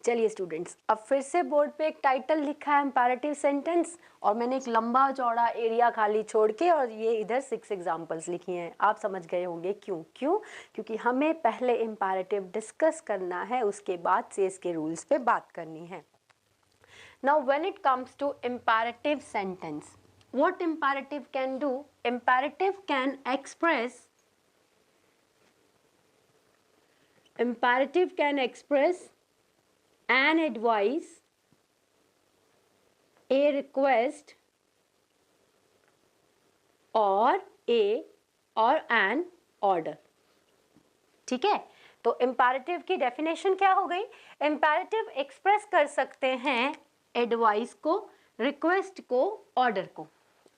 चलिए स्टूडेंट्स, अब फिर से बोर्ड पे एक टाइटल लिखा है इम्पेरेटिव सेंटेंस, और मैंने एक लंबा चौड़ा एरिया खाली छोड़ के और ये इधर 6 एग्जांपल्स लिखी हैं। आप समझ गए होंगे क्यों क्योंकि हमें पहले इम्पेरेटिव डिस्कस करना है, उसके बाद से इसके रूल्स पे बात करनी है। Now when it comes to imperative sentence, what imperative can do? Imperative can express an advice, a request or an order। ठीक है, तो इम्पेरेटिव की डेफिनेशन क्या हो गई? इम्पेरेटिव एक्सप्रेस कर सकते हैं एडवाइस को, रिक्वेस्ट को, ऑर्डर को।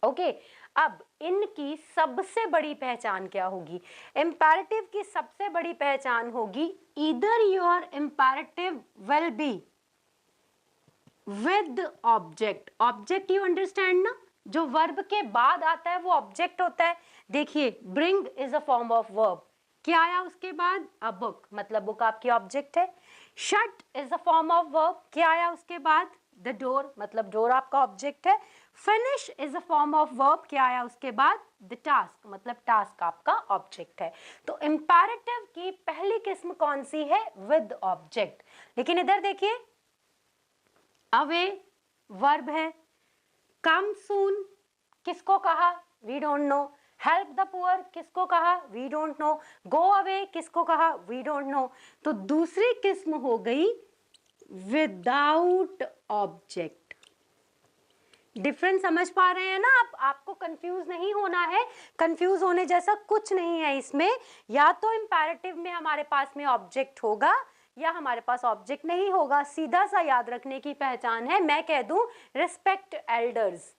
ओके, अब इनकी सबसे बड़ी पहचान क्या होगी? इम्पेरेटिव की सबसे बड़ी पहचान होगी either your imperative will be with object. Object you understand ना, जो वर्ब के बाद आता है वो ऑब्जेक्ट होता है। देखिए, bring is a form of verb, क्या आया उसके बाद? अ बुक, मतलब बुक आपकी ऑब्जेक्ट है। Shut is a form of verb, क्या आया उसके बाद? द डोर, मतलब डोर आपका ऑब्जेक्ट है। Finish is a form of verb, क्या आया उसके बाद? द टास्क, मतलब टास्क आपका ऑब्जेक्ट है। तो इंपैरेटिव की पहली किस्म कौन सी है? With object. लेकिन इधर देखिए, अवे वर्ब है, कम सून किसको कहा? We don't know. Help the poor किसको कहा? We don't know. Go away किसको कहा? We don't know. तो दूसरी किस्म हो गई विदाउट ऑब्जेक्ट। डिफरेंस समझ पा रहे हैं ना आप? आपको कंफ्यूज नहीं होना है, कंफ्यूज होने जैसा कुछ नहीं है इसमें। या तो इंपैरेटिव में हमारे पास में ऑब्जेक्ट होगा या हमारे पास ऑब्जेक्ट नहीं होगा। सीधा सा याद रखने की पहचान है। मैं कह दूं रिस्पेक्ट एल्डर्स,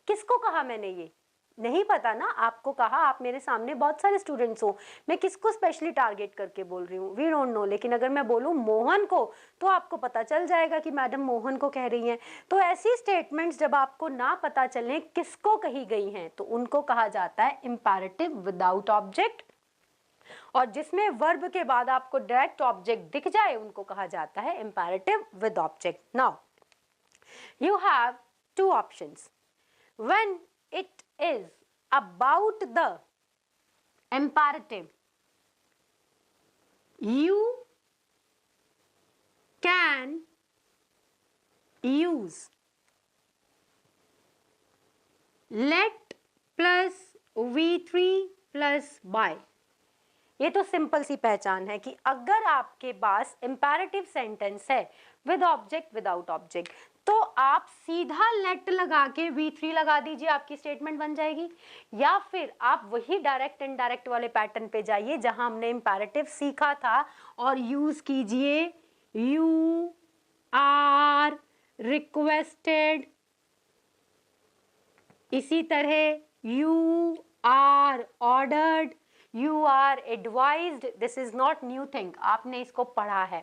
किसको कहा मैंने? ये नहीं पता ना आपको कहा। आप मेरे सामने बहुत सारे स्टूडेंट्स हो, मैं किसको स्पेशली टारगेट करके बोल रही हूँ? We don't know. लेकिन अगर मैं बोलूँ मोहन को, तो आपको पता चल जाएगा कि मैडम मोहन को कह रही हैं। तो ऐसी स्टेटमेंट्स जब आपको ना पता चले किसको कही गई हैं, तो उनको कहा जाता है इंपैरेटिव विदाउट ऑब्जेक्ट। और जिसमें वर्ब के बाद आपको डायरेक्ट ऑब्जेक्ट दिख जाए, उनको कहा जाता है imperative with object. Now you have two options. When it is about the imperative, you can use let plus V3 plus by। ये तो सिंपल सी पहचान है कि अगर आपके पास इंपैरेटिव सेंटेंस है विद ऑब्जेक्ट विदाउट ऑब्जेक्ट, तो आप सीधा लेट लगा के V3 लगा दीजिए, आपकी स्टेटमेंट बन जाएगी। या फिर आप वही डायरेक्ट इनडायरेक्ट वाले पैटर्न पे जाइए जहां हमने इंपैरेटिव सीखा था और यूज कीजिए यू आर रिक्वेस्टेड, इसी तरह you are ordered, you are advised. This is not new thing, आपने इसको पढ़ा है।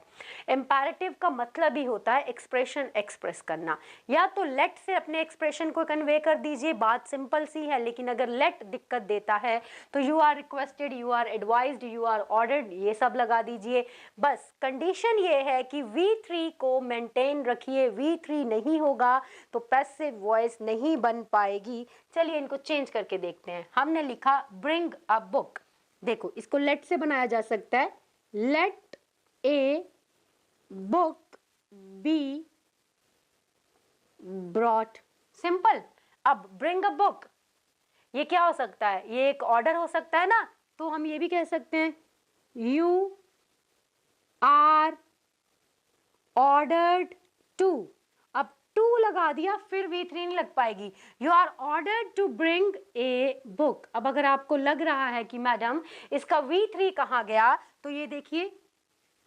इंपैरेटिव का मतलब ही होता है एक्सप्रेशन एक्सप्रेस करना। या तो लेट से अपने एक्सप्रेशन को कन्वे कर दीजिए, बात सिंपल सी है। लेकिन अगर लेट दिक्कत देता है तो you are requested, you are advised, you are ordered, ये सब लगा दीजिए। बस कंडीशन ये है कि V3 को मेंटेन रखिए। V3 नहीं होगा तो पैसिव वॉइस नहीं बन पाएगी। चलिए इनको चेंज करके देखते हैं। हमने लिखा ब्रिंग अ बुक, देखो इसको लेट से बनाया जा सकता है, let a book be brought, simple. अब ब्रिंग अ बुक, ये क्या हो सकता है? ये एक ऑर्डर हो सकता है ना, तो हम ये भी कह सकते हैं यू आर ऑर्डर्ड टू। अब टू लगा दिया, फिर V3 नहीं लग पाएगी। You are ordered to bring a book. अब अगर आपको लग रहा है कि मैडम इसका V3 कहाँ गया, तो ये देखिए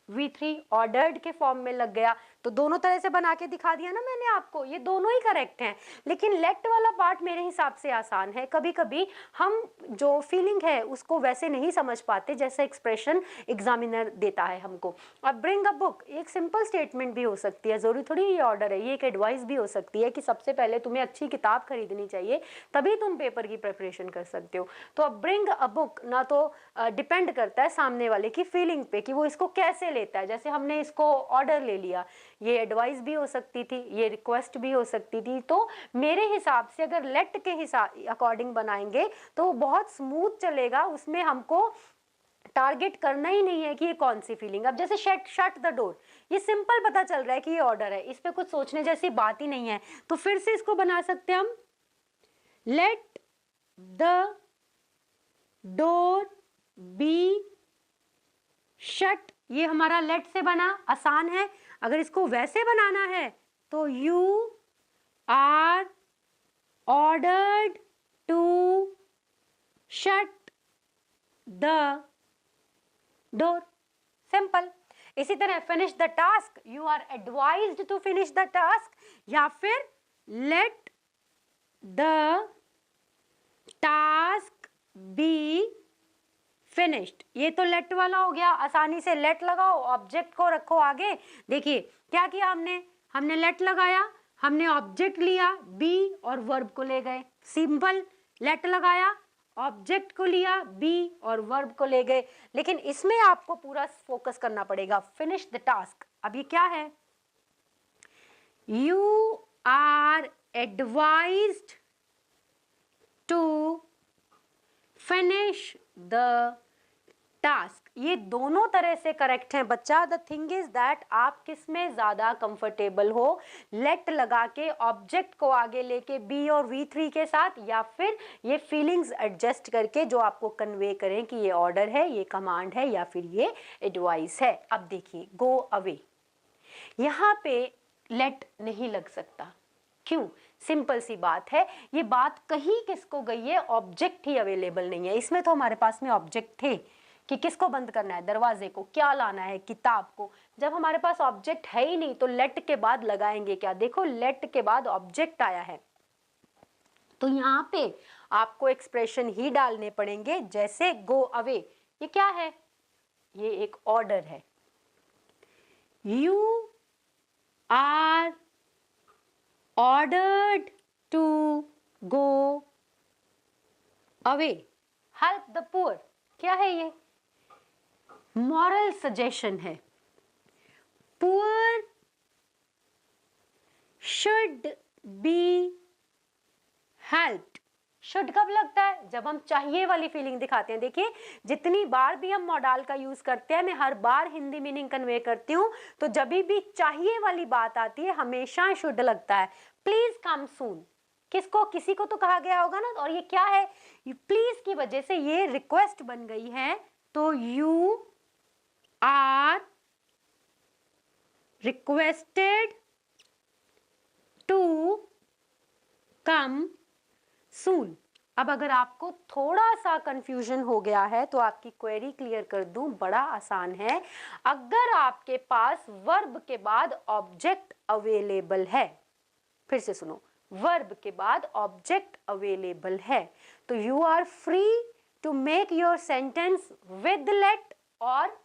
V3 ऑर्डर्ड के फॉर्म में लग गया। तो दोनों तरह से बना के दिखा दिया ना मैंने आपको, ये दोनों ही करेक्ट हैं। लेकिन लेट वाला पार्ट मेरे हिसाब से आसान है। कभी कभी हम जो फीलिंग है उसको वैसे नहीं समझ पाते जैसे एक्सप्रेशन एग्जामिनर देता है हमको। अब ब्रिंग अ बुक एक सिंपल स्टेटमेंट भी हो सकती है, जरूरी थोड़ी ये ऑर्डर है। ये एक एडवाइस भी हो सकती है कि सबसे पहले तुम्हें अच्छी किताब खरीदनी चाहिए, तभी तुम पेपर की प्रिपरेशन कर सकते हो। तो अब ब्रिंग अ बुक ना तो डिपेंड करता है सामने वाले की फीलिंग पे कि वो इसको कैसे लेता है। जैसे हमने इसको ऑर्डर ले लिया, ये एडवाइस भी हो सकती थी, ये रिक्वेस्ट भी हो सकती थी। तो मेरे हिसाब से अगर लेट के हिसाब अकॉर्डिंग बनाएंगे तो वो बहुत स्मूथ चलेगा, उसमें हमको टारगेट करना ही नहीं है कि ये कौन सी फीलिंग। अब जैसे शट द डोर, ये सिंपल पता चल रहा है कि ये ऑर्डर है, इस पे कुछ सोचने जैसी बात ही नहीं है। तो फिर से इसको बना सकते हैं हम, let the door be shut. ये हमारा लेट से बना, आसान है। अगर इसको वैसे बनाना है तो you are ordered to shut the door, simple. इसी तरह finish the task, you are advised to finish the task, या फिर let the task be finished. ये तो लेट वाला हो गया, आसानी से लेट लगाओ, ऑब्जेक्ट को रखो आगे। देखिए क्या किया हमने, हमने लेट लगाया, हमने ऑब्जेक्ट लिया बी और वर्ब को ले गए, सिंपल। लेट लगाया, ऑब्जेक्ट को लिया बी और वर्ब को ले गए। लेकिन इसमें आपको पूरा फोकस करना पड़ेगा, फिनिश द टास्क। अब ये क्या है, you are advised to finish the task. ये दोनों तरह से करेक्ट है बच्चा। द थिंग इज दैट आप किस में ज्यादा कंफर्टेबल हो, लेट लगा के ऑब्जेक्ट को आगे लेके बी और V3 के साथ, या फिर ये फीलिंग्स एडजस्ट करके जो आपको कन्वे करें कि ये ऑर्डर है, ये कमांड है, या फिर ये एडवाइस है। अब देखिए गो अवे, यहाँ पे लेट नहीं लग सकता, क्यों? सिंपल सी बात है, ये बात कहीं किसको गई है, ऑब्जेक्ट ही अवेलेबल नहीं है। इसमें तो हमारे पास में ऑब्जेक्ट थे कि किसको बंद करना है, दरवाजे को, क्या लाना है, किताब को। जब हमारे पास ऑब्जेक्ट है ही नहीं तो लेट के बाद लगाएंगे क्या? देखो लेट के बाद ऑब्जेक्ट आया है तो यहाँ पे आपको एक्सप्रेशन ही डालने पड़ेंगे, जैसे गो अवे। ये क्या है, ये एक ऑर्डर है, you are ordered to go away, help the poor. क्या है ये, मॉरल सजेशन है, poor should be helped. Should कब लगता है, जब हम चाहिए वाली फीलिंग दिखाते हैं। देखिए जितनी बार भी हम मॉडल का यूज करते हैं, मैं हर बार हिंदी मीनिंग कन्वे करती हूँ, तो जब भी चाहिए वाली बात आती है हमेशा शुड लगता है। प्लीज कम सून, किसको, किसी को तो कहा गया होगा ना, और ये क्या है, प्लीज की वजह से ये रिक्वेस्ट बन गई है, तो you are requested to come soon. अब अगर आपको थोड़ा सा कंफ्यूजन हो गया है तो आपकी क्वेरी क्लियर कर दूं, बड़ा आसान है। अगर आपके पास वर्ब के बाद ऑब्जेक्ट अवेलेबल है, फिर से सुनो, वर्ब के बाद ऑब्जेक्ट अवेलेबल है, तो you are free to make your sentence with let और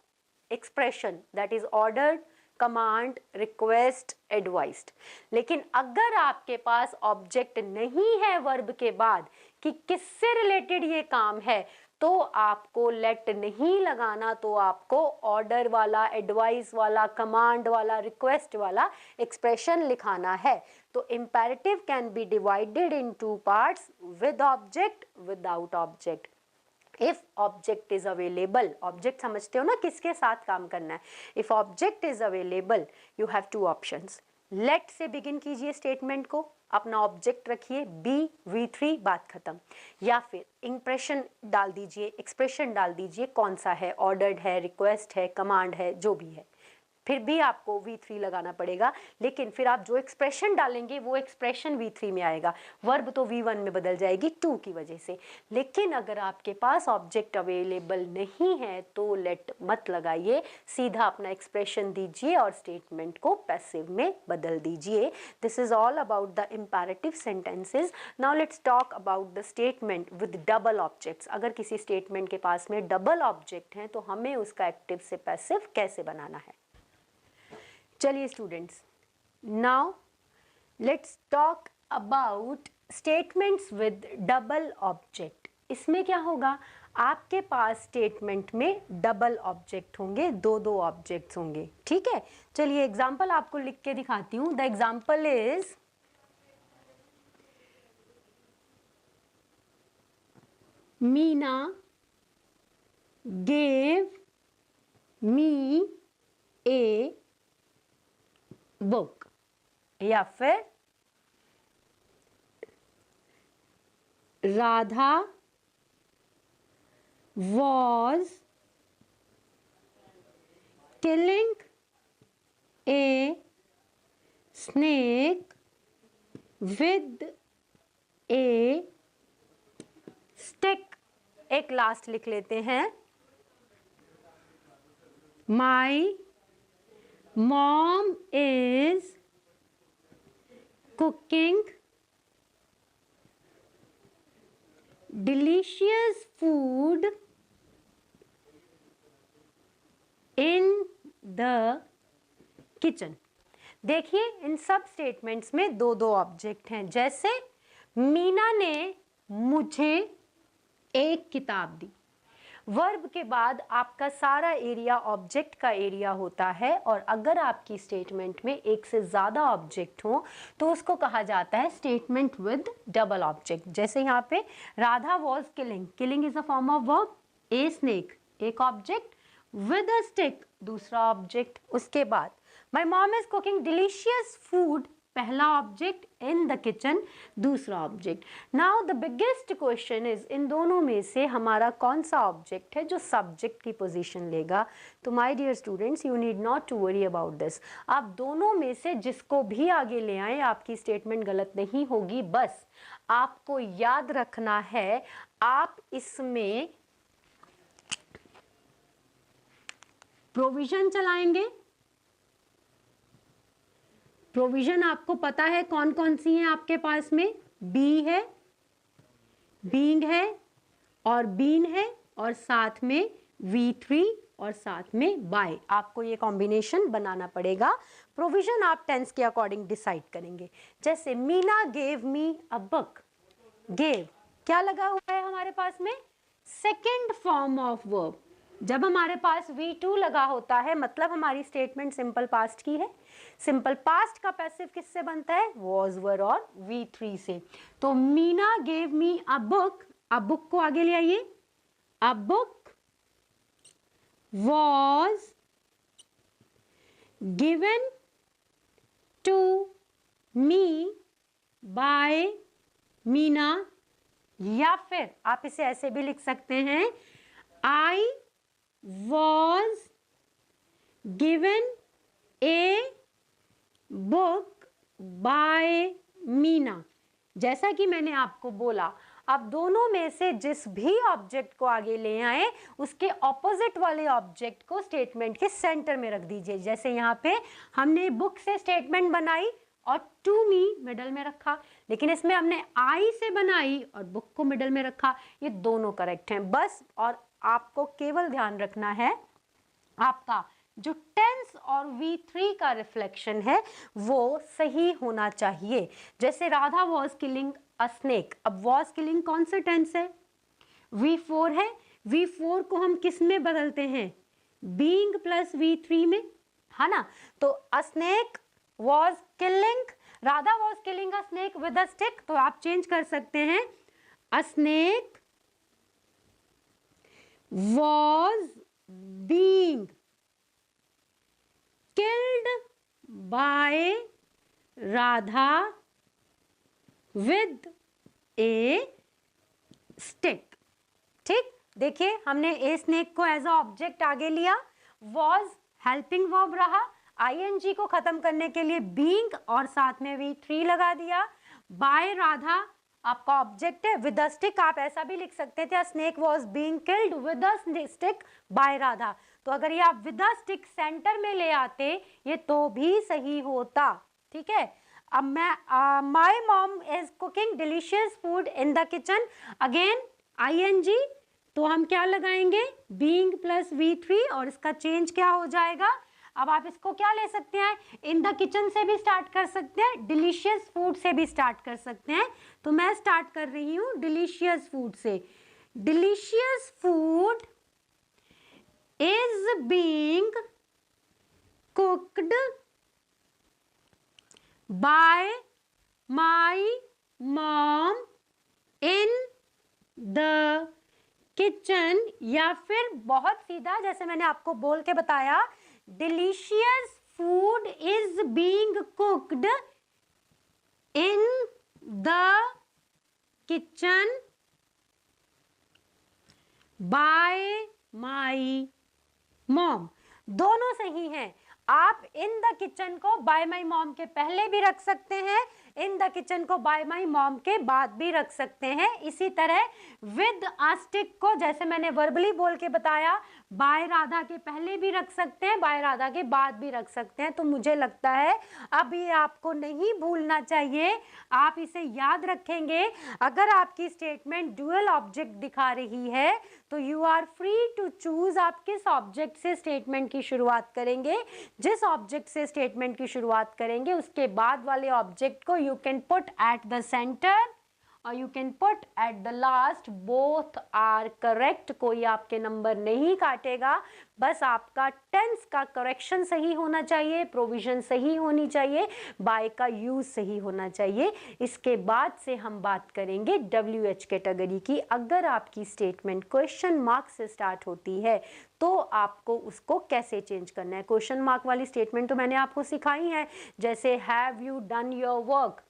expression, that is ordered, command, request, advised. लेकिन अगर आपके पास ऑब्जेक्ट नहीं है वर्ब के बाद कि किससे रिलेटेड ये काम है, तो आपको लेट नहीं लगाना, तो आपको ऑर्डर वाला, एडवाइस वाला, कमांड वाला, रिक्वेस्ट वाला एक्सप्रेशन लिखाना है। तो imperative can be divided in two parts, with object, without object. If object is available, object समझते हो ना किसके साथ काम करना है। If object is available you have two options, let's begin कीजिए स्टेटमेंट को, अपना ऑब्जेक्ट रखिए बी V3, बात खत्म। या फिर इंप्रेशन डाल दीजिए, एक्सप्रेशन डाल दीजिए, कौन सा है, ऑर्डर्ड है, रिक्वेस्ट है, कमांड है, जो भी है। फिर भी आपको V3 लगाना पड़ेगा, लेकिन फिर आप जो एक्सप्रेशन डालेंगे वो एक्सप्रेशन V3 में आएगा, वर्ब तो V1 में बदल जाएगी टू की वजह से। लेकिन अगर आपके पास ऑब्जेक्ट अवेलेबल नहीं है तो लेट मत लगाइए, सीधा अपना एक्सप्रेशन दीजिए और स्टेटमेंट को पैसिव में बदल दीजिए। This is all about the imperative sentences. Now let's talk about the statement with double objects. अगर किसी स्टेटमेंट के पास में डबल ऑब्जेक्ट है तो हमें उसका एक्टिव से पैसिव कैसे बनाना है। चलिए students, now let's talk about statements with double object. इसमें क्या होगा, आपके पास स्टेटमेंट में डबल ऑब्जेक्ट होंगे, दो दो ऑब्जेक्ट्स होंगे, ठीक है। चलिए एग्जाम्पल आपको लिख के दिखाती हूँ। The example is Meena gave me a book, या फिर Radha was killing a snake with a stick। एक लास्ट लिख लेते हैं, My mom is cooking delicious food in the kitchen। देखिए इन सब स्टेटमेंट्स में दो दो ऑब्जेक्ट हैं। जैसे मीना ने मुझे एक किताब दी, वर्ब के बाद आपका सारा एरिया ऑब्जेक्ट का एरिया होता है, और अगर आपकी स्टेटमेंट में एक से ज्यादा ऑब्जेक्ट हो तो उसको कहा जाता है स्टेटमेंट विद डबल ऑब्जेक्ट। जैसे यहाँ पे Radha was killing, killing is a form of verb, a snake एक ऑब्जेक्ट, विद अ स्टिक दूसरा ऑब्जेक्ट। उसके बाद my mom is cooking delicious food पहला ऑब्जेक्ट, इन द किचन दूसरा object. Now the biggest question is in दोनों में से हमारा कौन सा ऑब्जेक्ट है जो सब्जेक्ट की पोजीशन लेगा। तो my dear students, you need not to worry about this. आप दोनों में से जिसको भी आगे ले आए आपकी स्टेटमेंट गलत नहीं होगी। बस आपको याद रखना है आप इसमें प्रोविजन चलाएंगे। प्रोविजन आपको पता है कौन कौन सी है आपके पास में, बी है, बीइंग है और बीन है, और साथ में V3 और साथ में बाय। आपको ये कॉम्बिनेशन बनाना पड़ेगा। प्रोविजन आप टेंस के अकॉर्डिंग डिसाइड करेंगे। जैसे Meena gave me a book, gave क्या लगा हुआ है हमारे पास में, सेकेंड फॉर्म ऑफ वर्ब। जब हमारे पास V2 लगा होता है मतलब हमारी स्टेटमेंट सिंपल पास्ट की है। सिंपल पास्ट का पैसिव किससे बनता है, was were और V3 से। तो Meena gave me a book, a book को आगे ले आइए, a book was given to me by Meena, या फिर आप इसे ऐसे भी लिख सकते हैं, I was given a book by Meena. जैसा कि मैंने आपको बोला, आप दोनों में से जिस भी ऑब्जेक्ट को आगे ले आए उसके ऑपोजिट वाले ऑब्जेक्ट को स्टेटमेंट के सेंटर में रख दीजिए। जैसे यहाँ पे हमने बुक से स्टेटमेंट बनाई और टू मी मिडल में रखा, लेकिन इसमें हमने आई से बनाई और बुक को मिडल में रखा। ये दोनों करेक्ट हैं बस। और आपको केवल ध्यान रखना है आपका जो टेंस और V3 का रिफ्लेक्शन है वो सही होना चाहिए। जैसे Radha was killing a snake, अब वॉज किलिंग कौन सा टेंस है, V4 है। V4 को हम किस में बदलते हैं, बीइंग प्लस V3 में, है ना। तो अ snake was killing, Radha was killing a snake with a stick, तो आप चेंज कर सकते हैं, अ snake was being killed by Radha with a stick। ठीक, देखिए हमने ए स्नेक को एज अ ऑब्जेक्ट आगे लिया, was हेल्पिंग वर्ब रहा, ing को खत्म करने के लिए being और साथ में V3 लगा दिया, by राधा आपका ऑब्जेक्ट है, विद अ स्टिक आप ऐसा भी लिख सकते थे, snake was being killed with a stick by Radha. तो अगर ये आप विद अ स्टिक सेंटर में ले आते ये तो भी सही होता। ठीक है, अब मैं my mom is cooking delicious food in the kitchen, again ing, तो हम क्या लगाएंगे, बीइंग प्लस V3 और इसका चेंज क्या हो जाएगा। अब आप इसको क्या ले सकते हैं, इन द किचन से भी स्टार्ट कर सकते हैं, डिलीशियस फूड से भी स्टार्ट कर सकते हैं। तो मैं स्टार्ट कर रही हूँ डिलीशियस फूड से, delicious food is being cooked bye my mom in the kitchen, या फिर बहुत सीधा जैसे मैंने आपको बोल के बताया, delicious food is being cooked in the kitchen bye my mom. दोनों सही हैं। आप इन द किचन को बाय माई मॉम के पहले भी रख सकते हैं, इन द किचन को बाय माई मॉम के बाद भी रख सकते हैं। इसी तरह विद आस्टिक को जैसे मैंने वर्बली बोल के बताया, बाय राधा के पहले भी रख सकते हैं, बाय राधा के बाद भी रख सकते हैं। तो मुझे लगता है अब ये आपको नहीं भूलना चाहिए, आप इसे याद रखेंगे। अगर आपकी स्टेटमेंट ड्यूअल ऑब्जेक्ट दिखा रही है तो you are free to choose आप किस ऑब्जेक्ट से स्टेटमेंट की शुरुआत करेंगे। जिस ऑब्जेक्ट से स्टेटमेंट की शुरुआत करेंगे उसके बाद वाले ऑब्जेक्ट को you can put at the centre और you can put at the last, both are correct. कोई आपके नंबर नहीं काटेगा, बस आपका टेंस का करेक्शन सही होना चाहिए, प्रोविजन सही होनी चाहिए, बाय का यूज सही होना चाहिए। इसके बाद से हम बात करेंगे WH कैटेगरी की। अगर आपकी स्टेटमेंट क्वेश्चन मार्क से स्टार्ट होती है तो आपको उसको कैसे चेंज करना है। क्वेश्चन मार्क वाली स्टेटमेंट तो मैंने आपको सिखाई है, जैसे have you done your work,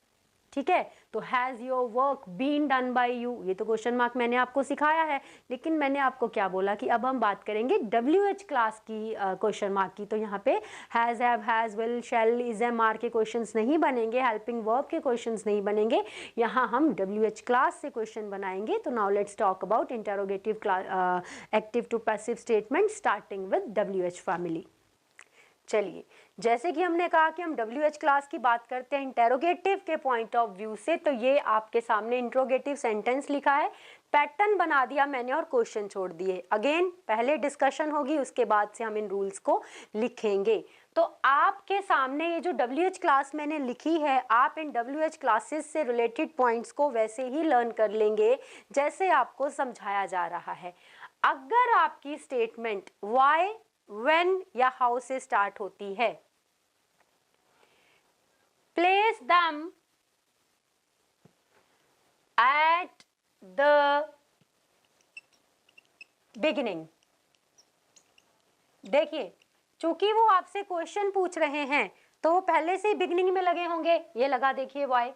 ठीक है, तो has your work been done by you, ये तो क्वेश्चन मार्क मैंने आपको सिखाया है। लेकिन मैंने आपको क्या बोला कि अब हम बात करेंगे WH क्लास की क्वेश्चन मार्क की। तो यहाँ पे has, have, has, will, shall, is, am, are के क्वेश्चंस नहीं बनेंगे, हेल्पिंग वर्ब के क्वेश्चंस नहीं बनेंगे, यहाँ हम WH क्लास से क्वेश्चन बनाएंगे। तो now let's talk about interrogative active to passive statement starting with WH family. चलिए, जैसे कि हमने कहा कि हम WH क्लास की बात करते हैं इंटेरोगेटिव के पॉइंट ऑफ व्यू से, तो ये आपके सामने इंट्रोगेटिव सेंटेंस लिखा है, पैटर्न बना दिया मैंने और क्वेश्चन छोड़ दिए। अगेन पहले डिस्कशन होगी, उसके बाद से हम इन रूल्स को लिखेंगे। तो आपके सामने ये जो WH क्लास मैंने लिखी है, आप इन WH क्लासेस से रिलेटेड पॉइंट्स को वैसे ही लर्न कर लेंगे जैसे आपको समझाया जा रहा है। अगर आपकी स्टेटमेंट वाई, when या how से स्टार्ट होती है, place them at the beginning। देखिए, चूंकि वो आपसे क्वेश्चन पूछ रहे हैं तो वो पहले से ही बिगिनिंग में लगे होंगे। ये लगा देखिए why,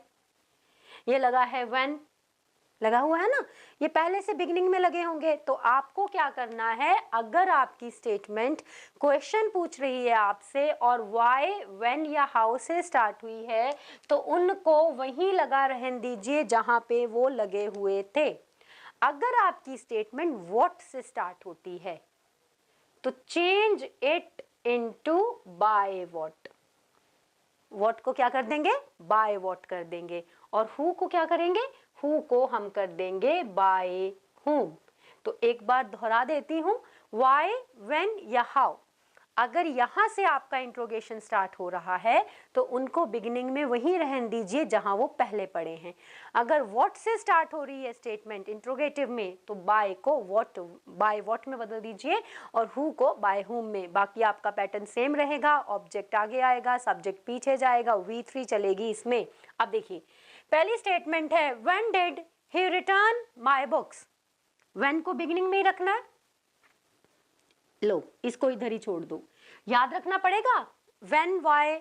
ये लगा है when, लगा हुआ है ना, ये पहले से बिगिनिंग में लगे होंगे। तो आपको क्या करना है, अगर आपकी स्टेटमेंट क्वेश्चन पूछ रही है आपसे और व्हाई, व्हेन या हाउ से स्टार्ट हुई है, तो उनको वहीं लगा रहने दीजिए जहां पे वो लगे हुए थे। अगर आपकी स्टेटमेंट व्हाट से स्टार्ट होती है तो change it into by what. What को क्या कर देंगे, बाय व्हाट कर देंगे, और हु को क्या करेंगे, हु को हम कर देंगे बाय whom। तो एक बार दोहरा देती हूं, व्हाई, व्हेन या हाउ। अगर यहां से आपका इंट्रोगेशन स्टार्ट हो रहा है तो उनको बिगिनिंग में वहीं रहने दीजिए जहां वो पहले पड़े हैं। अगर व्हाट से स्टार्ट हो रही है स्टेटमेंट इंट्रोगेटिव में तो बाय को व्हाट, बाय व्हाट में बदल दीजिए और हु को बाय हुम में। बाकी आपका पैटर्न सेम रहेगा, ऑब्जेक्ट आगे आएगा, सब्जेक्ट पीछे जाएगा, V3 चलेगी इसमें। अब देखिए, पहली स्टेटमेंट है when did he return my books. When को बिगिनिंग में ही रखना है, लो इसको इधर ही छोड़ दो, याद रखना पड़ेगा। व्हेन, वाई,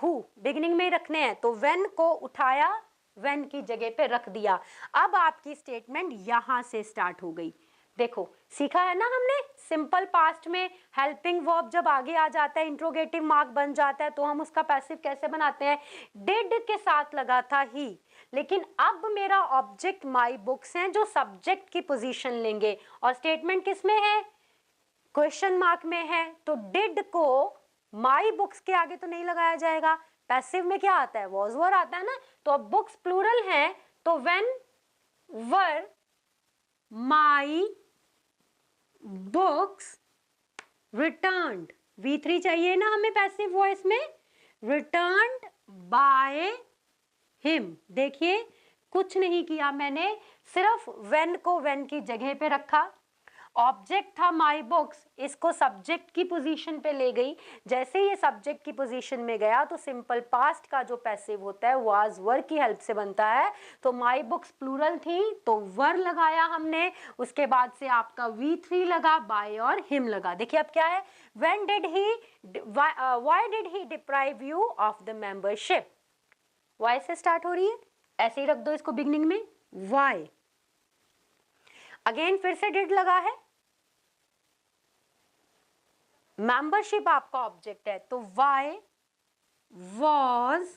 हु बिगिनिंग में ही रखने हैं, तो व्हेन को उठाया, व्हेन की जगह पे रख दिया। अब आपकी स्टेटमेंट यहां से स्टार्ट हो गई। देखो, सीखा है ना हमने, सिंपल पास्ट में हेल्पिंग वर्ब जब आगे आ जाता है, इंट्रोगेटिव मार्क बन जाता है, तो हम उसका पैसिव कैसे बनाते हैं, डिड के साथ लगा था ही, लेकिन अब मेरा ऑब्जेक्ट माई बुक्स हैं जो सब्जेक्ट की पोजीशन लेंगे और स्टेटमेंट किसमें है, क्वेश्चन मार्क में है। तो डिड को माई बुक्स के आगे तो नहीं लगाया जाएगा, पैसिव में क्या आता है, वॉज वर आता है ना। तो अब बुक्स प्लूरल है, तो when were my books returned, V3 चाहिए ना हमें पैसिव वॉइस में, रिटर्न्ड बाय हिम। देखिए, कुछ नहीं किया मैंने, सिर्फ when को when की जगह पे रखा। ऑब्जेक्ट था माई बुक्स, इसको सब्जेक्ट की पोजीशन पे ले गई। जैसे ये सब्जेक्ट की पोजीशन में गया तो सिंपल पास्ट का जो पैसिव होता है वाज वर की हेल्प से बनता है। तो माई बुक्स प्लूरल थी तो वर लगाया हमने, उसके बाद से आपका V3 लगा, बाय और हिम लगा। देखिए अब क्या है, when did he, why did he deprive you of the membership. Why से स्टार्ट हो रही है, ऐसे ही रख दो इसको बिगनिंग में, वाई। अगेन फिर से डिड लगा है, मेंबरशिप आपका ऑब्जेक्ट है तो वाई वॉज,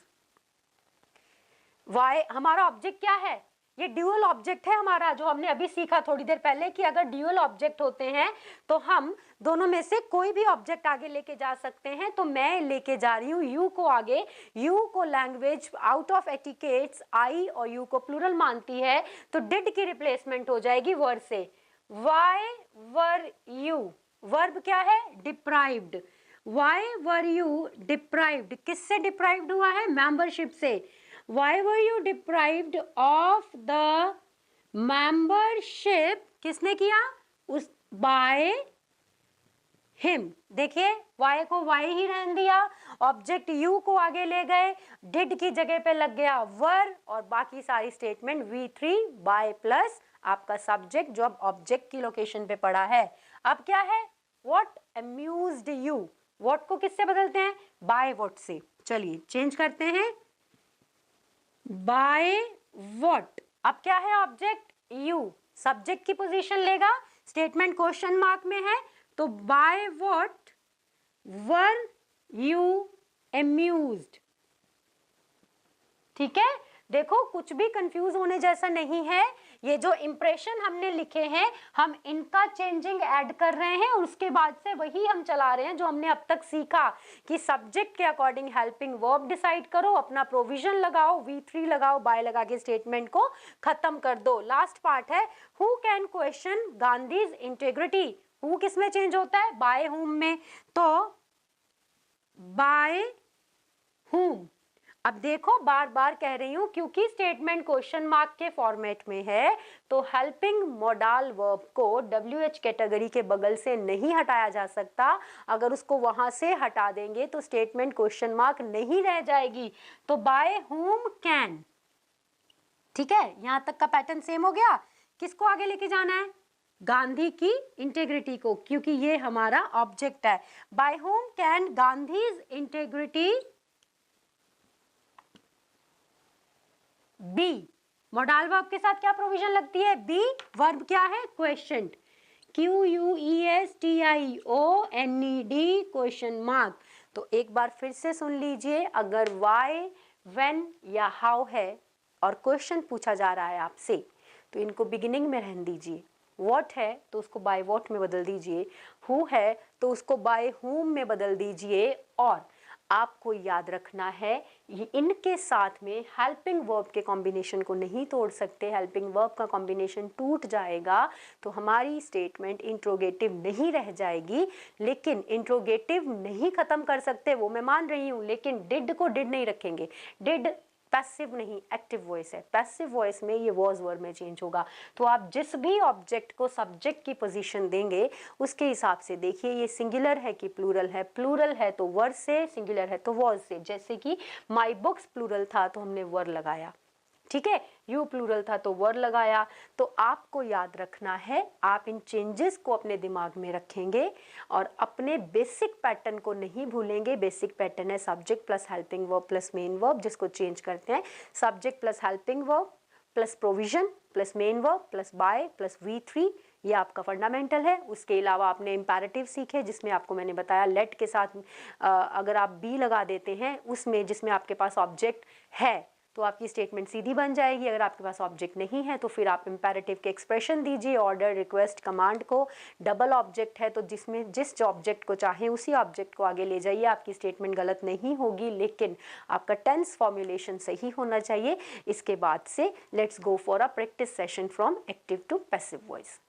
वाई हमारा ऑब्जेक्ट क्या है, ये ड्यूअल ऑब्जेक्ट है हमारा, जो हमने अभी सीखा थोड़ी देर पहले कि अगर ड्यूअल ऑब्जेक्ट होते हैं तो हम दोनों में से कोई भी ऑब्जेक्ट आगे लेके जा सकते हैं। तो मैं लेके जा रही हूँ यू को आगे, यू को लैंग्वेज आउट ऑफ एटिकेट्स आई और यू को प्लूरल मानती है, तो डिड की रिप्लेसमेंट हो जाएगी वर से। वाई वर यू, वर्ब क्या है, deprived. Why were you deprived, किससे डिप्राइव्ड हुआ है, मेंबरशिप से। Why were you deprived of the membership, किसने किया, उस by him। देखिए y को y ही रहने दिया, ऑब्जेक्ट u को आगे ले गए, did की जगह पे लग गया वर, और बाकी सारी स्टेटमेंट V3 by प्लस आपका सब्जेक्ट जो अब ऑब्जेक्ट की लोकेशन पे पड़ा है। अब क्या है, what amused you, what को किससे बदलते हैं, by what से। चलिए चेंज करते हैं, बाय व्हाट। अब क्या है ऑब्जेक्ट, यू, सब्जेक्ट की पोजीशन लेगा, स्टेटमेंट क्वेश्चन मार्क में है, तो by what were you amused. ठीक है, देखो कुछ भी कंफ्यूज होने जैसा नहीं है, ये जो इंप्रेशन हमने लिखे हैं हम इनका चेंजिंग ऐड कर रहे हैं, और उसके बाद से वही हम चला रहे हैं जो हमने अब तक सीखा कि सब्जेक्ट के अकॉर्डिंग हेल्पिंग वर्ब डिसाइड करो, अपना प्रोविजन लगाओ, V3 लगाओ, बाय लगा के स्टेटमेंट को खत्म कर दो। लास्ट पार्ट है, who can question Gandhi's integrity. Who किस में चेंज होता है, बाय हुम में, तो बाय हुम। अब देखो बार बार कह रही हूं क्योंकि स्टेटमेंट क्वेश्चन मार्क के फॉर्मेट में है, तो हेल्पिंग मोडाल वर्ब को WH कैटेगरी के बगल से नहीं हटाया जा सकता। अगर उसको वहां से हटा देंगे तो स्टेटमेंट क्वेश्चन मार्क नहीं रह जाएगी। तो बाय हुम कैन, ठीक है, यहां तक का पैटर्न सेम हो गया। किसको आगे लेके जाना है, गांधी की इंटेग्रिटी को, क्योंकि ये हमारा ऑब्जेक्ट है। By whom can Gandhi's integrity be, modal verb के साथ क्या प्रोविजन लगती है, बी, वर्ब क्या है, क्वेश्चन, QUESTIONED क्वेश्चन मार्क। तो एक बार फिर से सुन लीजिए, अगर वाई, व्हेन या हाउ है और क्वेश्चन पूछा जा रहा है आपसे, तो इनको बिगिनिंग में रहने दीजिए। व्हाट है तो उसको बाय व्हाट में बदल दीजिए, हु है तो उसको बाय हुम में बदल दीजिए, और आपको याद रखना है ये इनके साथ में हेल्पिंग वर्ब के कॉम्बिनेशन को नहीं तोड़ सकते। हेल्पिंग वर्ब का कॉम्बिनेशन टूट जाएगा तो हमारी स्टेटमेंट इंट्रोगेटिव नहीं रह जाएगी। लेकिन इंट्रोगेटिव नहीं खत्म कर सकते वो मैं मान रही हूँ, लेकिन डिड को डिड नहीं रखेंगे। डिड पैसिव नहीं, एक्टिव वॉइस है, पैसिव वॉइस में ये वॉज वर्ब में चेंज होगा। तो आप जिस भी ऑब्जेक्ट को सब्जेक्ट की पोजीशन देंगे उसके हिसाब से देखिए ये सिंगुलर है कि प्लूरल है। प्लूरल है तो वर से, सिंगुलर है तो वॉज से। जैसे कि माई बुक्स प्लूरल था तो हमने वर लगाया, ठीक है, यू प्लूरल था तो वर लगाया। तो आपको याद रखना है, आप इन चेंजेस को अपने दिमाग में रखेंगे और अपने बेसिक पैटर्न को नहीं भूलेंगे। बेसिक पैटर्न है subject plus helping verb plus main verb, जिसको चेंज करते हैं subject plus helping verb plus provision plus main verb plus by plus V3, ये आपका फंडामेंटल है। उसके अलावा आपने इंपैरेटिव सीखे जिसमें आपको मैंने बताया लेट के साथ अगर आप बी लगा देते हैं उसमें जिसमें आपके पास ऑब्जेक्ट है तो आपकी स्टेटमेंट सीधी बन जाएगी। अगर आपके पास ऑब्जेक्ट नहीं है तो फिर आप इंपैरेटिव के एक्सप्रेशन दीजिए, ऑर्डर, रिक्वेस्ट, कमांड को। डबल ऑब्जेक्ट है तो जिसमें जिस ऑब्जेक्ट को चाहें उसी ऑब्जेक्ट को आगे ले जाइए, आपकी स्टेटमेंट गलत नहीं होगी, लेकिन आपका टेंस फॉर्मुलेशन सही होना चाहिए। इसके बाद से let's go for a practice session from active to passive voice.